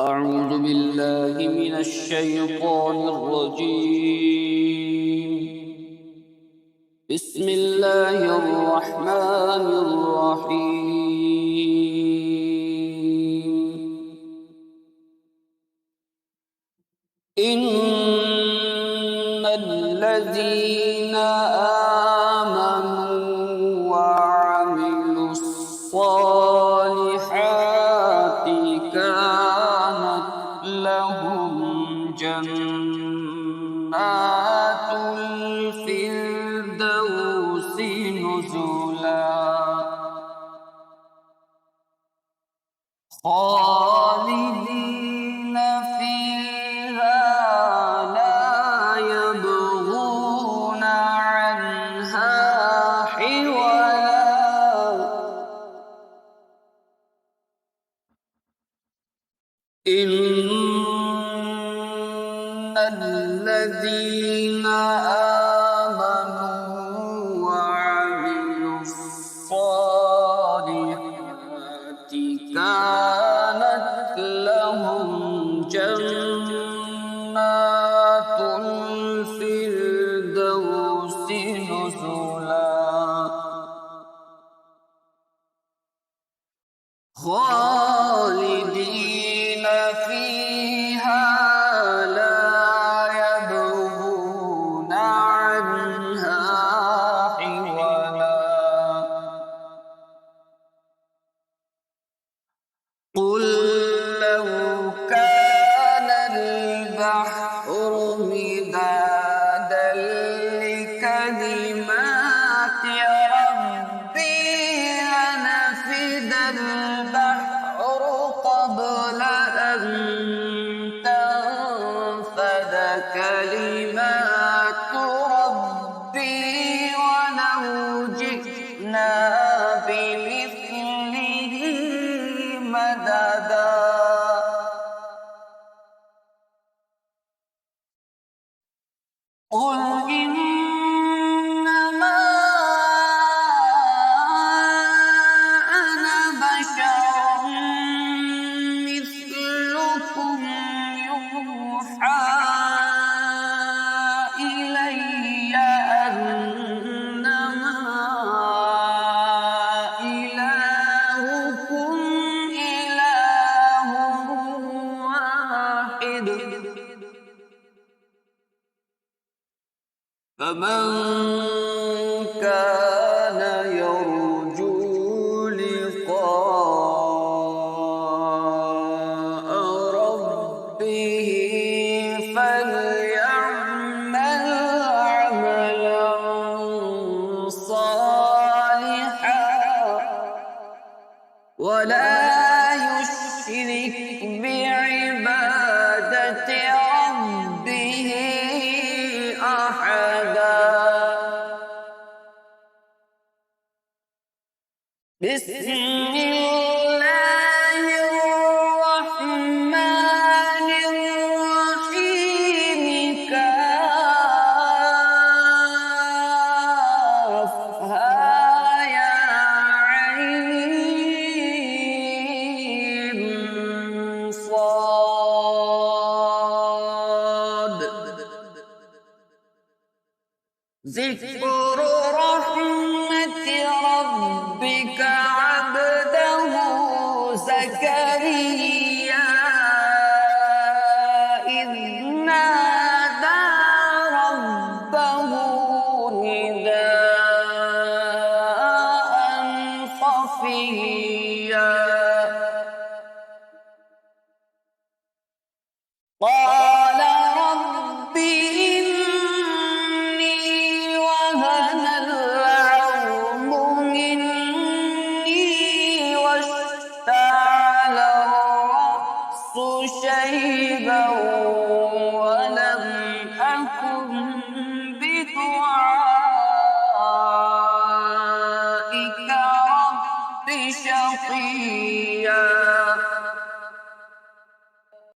أعوذ بالله من الشيطان الرجيم. بسم الله الرحمن الرحيم. إن الذين آمنوا وعملوا الصالحات كانت لهم جنات الفردوس نزلا خالدين فيها لا يبغون عنها حولا. إن الذين آمنوا وعملوا الصالحات كانت لهم جنات الفردوس نزلا خالدين فيها لا يبغون عنها حولا. قل لو كان البحر مدادا لكلمات ربي لنفد البحر قبل أن تنفد كلمات ربي ولو جئنا بمثله مددا. قل إنما أنا بشر مثلكم يوحى إلي أنما إلهكم إله واحد فمن كان يرجو لقاء ربه فليعمل عملا صالحا ولا يشرك بعبادة ربه أحدا. بسم الله الرحمن الرحيم. كافها يا عين صاد. ذكر رحمة ربك عبده زكريا إذ نادى ربه نداء خفيا